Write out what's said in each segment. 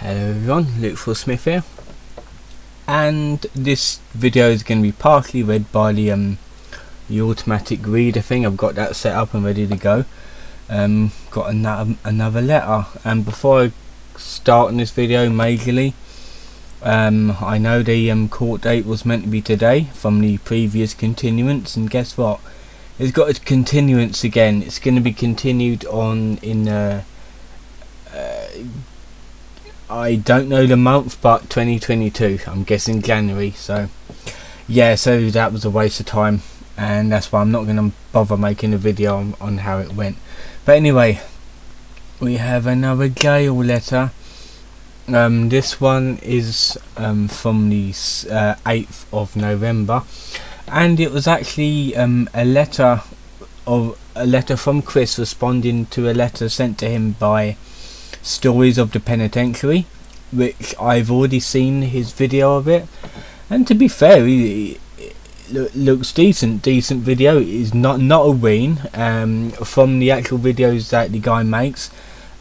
Hello everyone, Luke Smith here, and this video is going to be partially read by the automatic reader thing. I've got that set up and ready to go. Got another letter, and before I start on this video majorly, I know the court date was meant to be today from the previous continuance, and guess what? It's got a continuance again. It's going to be continued on in I don't know the month, but 2022. I'm guessing January. So yeah, so that was a waste of time, and that's why I'm not going to bother making a video on how it went. But anyway, we have another jail letter. This one is from the 8th of November, and it was actually a letter from Chris responding to a letter sent to him by Stories of the Penitentiary, which I've already seen his video of it, and to be fair, it looks decent video. It is not a ween from the actual videos that the guy makes.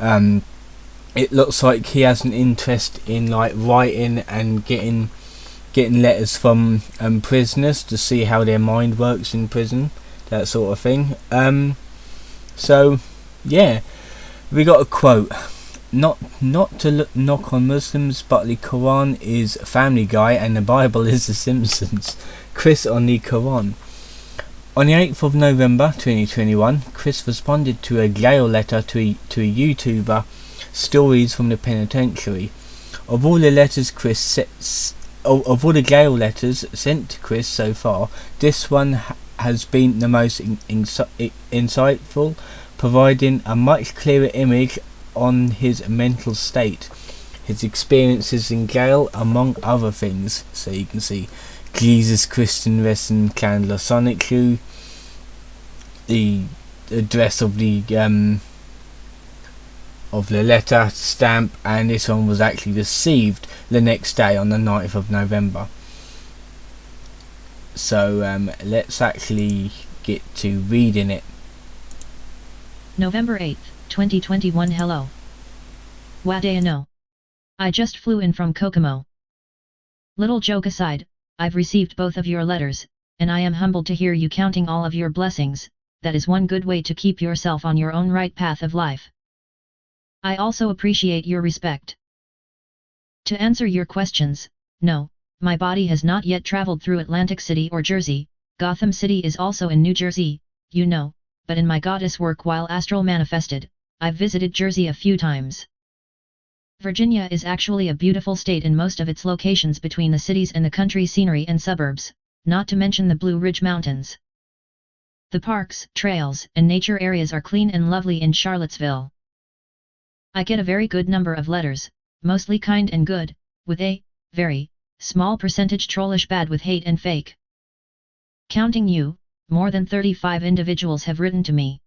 It looks like he has an interest in like writing and getting letters from prisoners to see how their mind works in prison, that sort of thing. So yeah, we got a quote. Not to knock on Muslims, but the Quran is Family Guy and the Bible is The Simpsons. Chris on the Quran. On the 8th of November 2021, Chris responded to a jail letter to a YouTuber, Stories from the Penitentiary. Of all the jail letters sent to Chris so far, this one has been the most insightful, providing a much clearer image on his mental state, his experiences in jail, among other things. So you can see Jesus, Christian, Wrestling, Candler, Sonic Shoe, the address of the letter, stamp, and this one was actually received the next day on the 9th of November. So let's actually get to reading it. November 8th, 2021. Hello. Wadayano. I just flew in from Kokomo. Little joke aside, I've received both of your letters, and I am humbled to hear you counting all of your blessings. That is one good way to keep yourself on your own right path of life. I also appreciate your respect. To answer your questions, no, my body has not yet traveled through Atlantic City or Jersey. Gotham City is also in New Jersey, you know, but in my goddess work while astral manifested, I've visited Jersey a few times. Virginia is actually a beautiful state in most of its locations between the cities and the country scenery and suburbs, not to mention the Blue Ridge Mountains. The parks, trails, and nature areas are clean and lovely in Charlottesville. I get a very good number of letters, mostly kind and good, with a very small percentage trollish bad with hate and fake. Counting you, more than 35 individuals have written to me.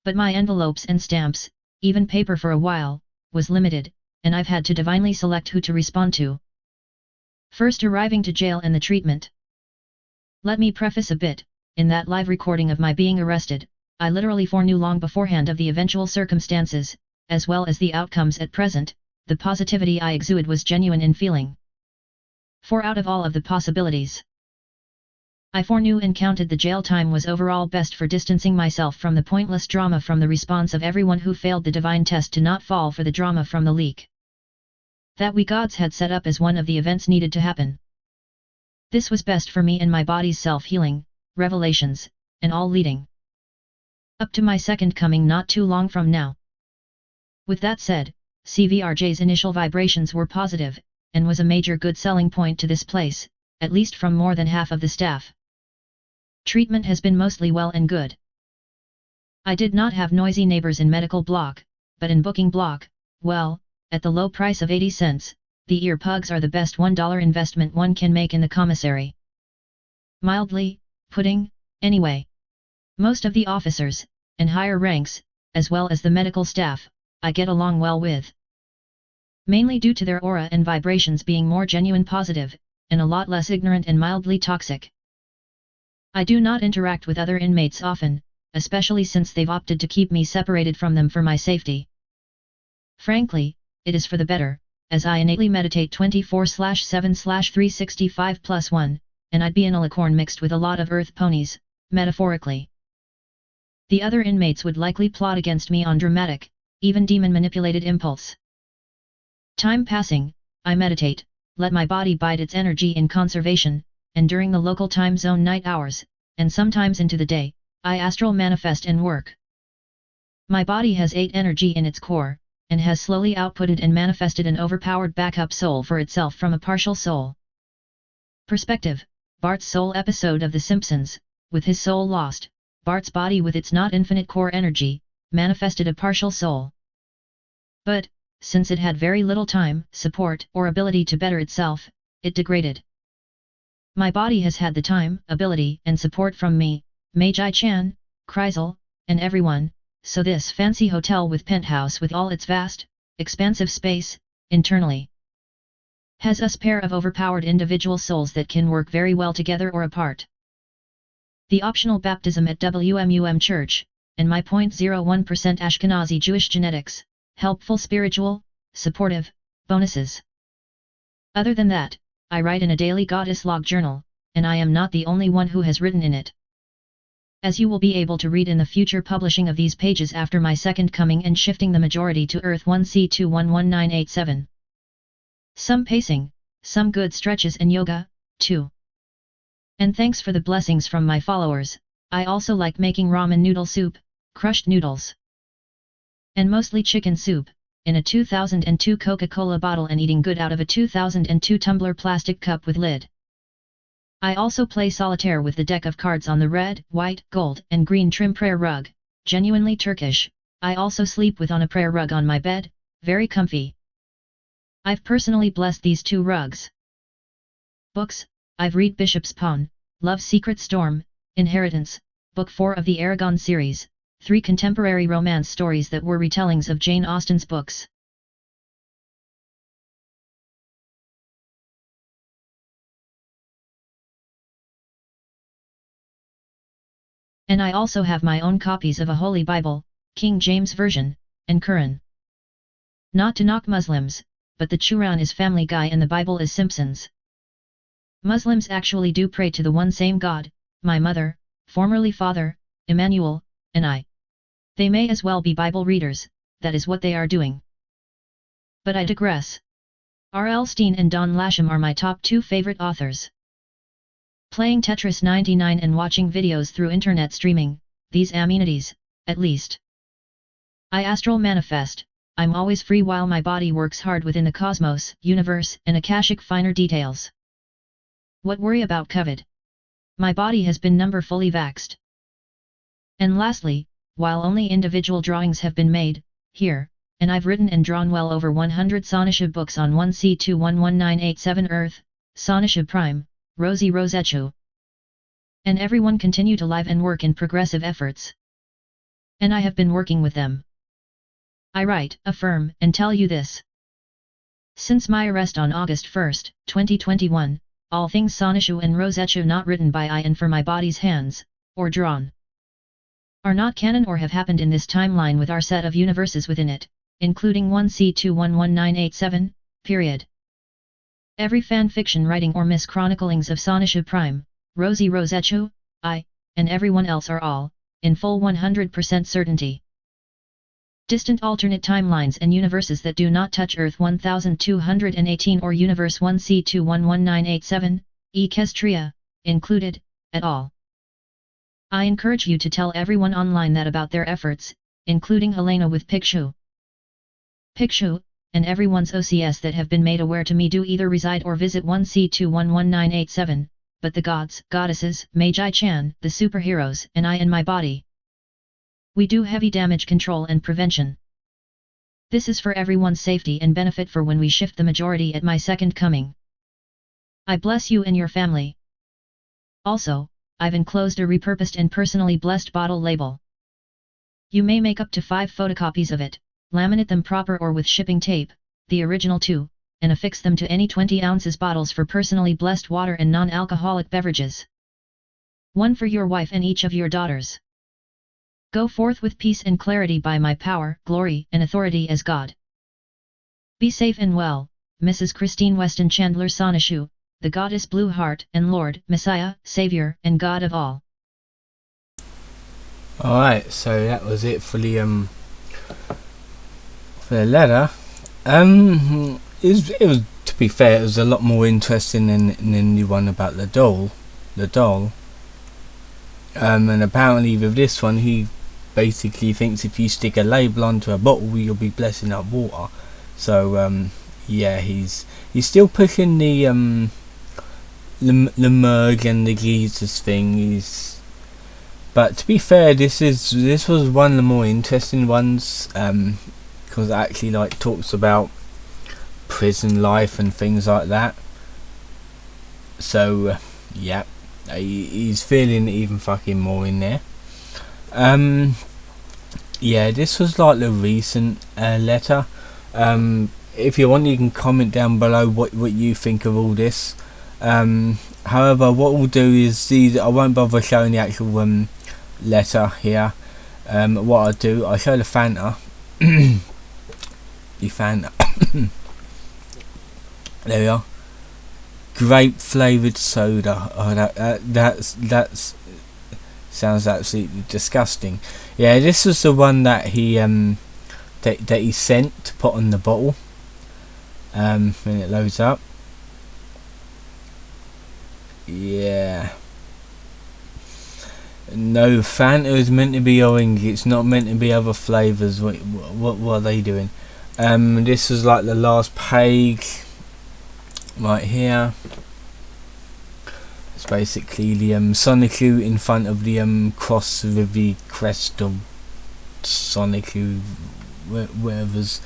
But my envelopes and stamps, even paper for a while, was limited, and I've had to divinely select who to respond to. First arriving to jail and the treatment. Let me preface a bit, in that live recording of my being arrested, I literally foreknew long beforehand of the eventual circumstances, as well as the outcomes at present. The positivity I exude was genuine in feeling. For out of all of the possibilities, I foreknew and counted the jail time was overall best for distancing myself from the pointless drama, from the response of everyone who failed the divine test to not fall for the drama from the leak that we gods had set up as one of the events needed to happen. This was best for me and my body's self-healing, revelations, and all leading up to my second coming not too long from now. With that said, CVRJ's initial vibrations were positive, and was a major good selling point to this place, at least from more than half of the staff. Treatment has been mostly well and good. I did not have noisy neighbors in medical block, but in booking block, well, at the low price of 80 cents, the ear pugs are the best $1 investment one can make in the commissary. Mildly putting, anyway. Most of the officers, and higher ranks, as well as the medical staff, I get along well with. Mainly due to their aura and vibrations being more genuine positive, and a lot less ignorant and mildly toxic. I do not interact with other inmates often, especially since they've opted to keep me separated from them for my safety. Frankly, it is for the better, as I innately meditate 24/7/365 plus 1, and I'd be in a licorn mixed with a lot of earth ponies, metaphorically. The other inmates would likely plot against me on dramatic, even demon-manipulated impulse. Time passing, I meditate, let my body bide its energy in conservation, and during the local time zone night hours, and sometimes into the day, I astral manifest and work. My body has 8 energy in its core, and has slowly outputted and manifested an overpowered backup soul for itself from a partial soul. Perspective: Bart's soul episode of The Simpsons, with his soul lost, Bart's body with its not infinite core energy, manifested a partial soul. But, since it had very little time, support, or ability to better itself, it degraded. My body has had the time, ability, and support from me, Magi-chan, Kreisel, and everyone, so this fancy hotel with penthouse with all its vast, expansive space, internally, has us pair of overpowered individual souls that can work very well together or apart. The optional baptism at WMUM Church, and my 0.01% Ashkenazi Jewish genetics, helpful spiritual, supportive, bonuses. Other than that, I write in a daily goddess log journal, and I am not the only one who has written in it. As you will be able to read in the future publishing of these pages after my second coming and shifting the majority to Earth 1C211987. Some pacing, some good stretches and yoga, too. And thanks for the blessings from my followers. I also like making ramen noodle soup, crushed noodles, and mostly chicken soup, in a 2002 Coca-Cola bottle and eating good out of a 2002 tumbler plastic cup with lid. I also play solitaire with the deck of cards on the red, white, gold, and green trim prayer rug, genuinely Turkish. I also sleep with on a prayer rug on my bed, very comfy. I've personally blessed these 2 rugs. Books: I've read Bishop's Pawn, Love's Secret Storm, Inheritance, Book 4 of the Aragon series, 3 contemporary romance stories that were retellings of Jane Austen's books. And I also have my own copies of a Holy Bible, King James Version, and Quran. Not to knock Muslims, but the Quran is Family Guy and the Bible is Simpsons. Muslims actually do pray to the one same God, my mother, formerly father, Emmanuel, and I. They may as well be Bible readers, that is what they are doing. But I digress. R.L. Stein and Don Lasham are my top 2 favorite authors. Playing Tetris 99 and watching videos through internet streaming, these amenities, at least. I astral manifest, I'm always free while my body works hard within the cosmos, universe, and Akashic finer details. What worry about COVID? My body has been number fully vaxxed. And lastly, while only individual drawings have been made, here, and I've written and drawn well over 100 Sanishib books on 1C211987 Earth, Sanishib Prime, Rosie Rosechu. And everyone continue to live and work in progressive efforts. And I have been working with them. I write, affirm, and tell you this. Since my arrest on August 1, 2021, all things Sanishu and Rosechu not written by I and for my body's hands, or drawn, are not canon or have happened in this timeline with our set of universes within it, including 1C211987, period. Every fan fiction writing or mischroniclings of Sanishu Prime, Rosie Rosechu, I, and everyone else are all, in full 100% certainty, distant alternate timelines and universes that do not touch Earth 1218 or Universe 1C211987, Equestria, included, at all. I encourage you to tell everyone online that about their efforts, including Helena with Pikshu. Pikshu, and everyone's OCS that have been made aware to me do either reside or visit 1C211987, but the gods, goddesses, Magi-chan, the superheroes, and I and my body. We do heavy damage control and prevention. This is for everyone's safety and benefit for when we shift the majority at my second coming. I bless you and your family. Also, I've enclosed a repurposed and personally blessed bottle label. You may make up to 5 photocopies of it, laminate them proper or with shipping tape, the original 2, and affix them to any 20 ounces bottles for personally blessed water and non-alcoholic beverages. One for your wife and each of your daughters. Go forth with peace and clarity by my power, glory, and authority as God. Be safe and well, Mrs. Christine Weston Chandler Sonashu, the goddess Blue Heart and Lord, Messiah, Savior, and God of all. Alright, so that was it for the letter. It was, to be fair, it was a lot more interesting than the one about the doll. And apparently with this one, he basically thinks if you stick a label onto a bottle, you'll be blessing up water. So yeah, he's still pushing the Merg and the Jesus thing. But to be fair, this was one of the more interesting ones, because it actually like talks about prison life and things like that. So yeah, he's feeling even fucking more in there. Yeah, this was like the recent letter. If you want, you can comment down below what you think of all this. However, what we'll do is I won't bother showing the actual letter here. What I'll do, I'll show the Fanta. The Fanta. There we are. Grape flavoured soda. Oh, that's sounds absolutely disgusting. Yeah, this was the one that he that he sent to put on the bottle. When it loads up. Yeah. No, Fanta is meant to be orange. It's not meant to be other flavours. What are they doing? This was like the last page right here. It's basically the Sonicu in front of the cross with the crest of Sonicu, whatever's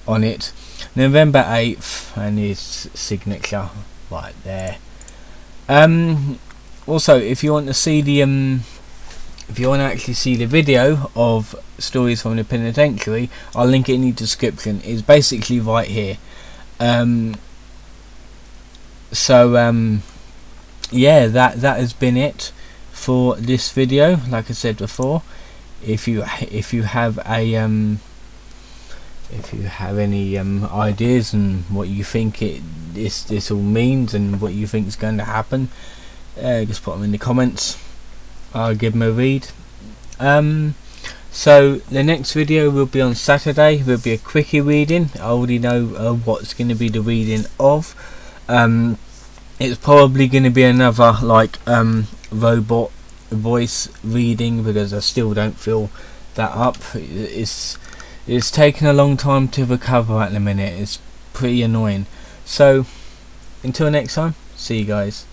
on it. November 8th, and his signature right there. Also, if you want to see the if you want to actually see the video of Stories from the Penitentiary, I'll link it in the description. It's basically right here. Yeah, that has been it for this video. Like I said before, if you have a if you have any ideas and what you think this all means and what you think is going to happen, just put them in the comments. I'll give them a read. So the next video will be on Saturday. Will be a quickie reading. I already know what's going to be the reading of. It's probably going to be another like robot voice reading, because I still don't feel that up. It's taken a long time to recover at the minute. It's pretty annoying. So until next time, see you guys.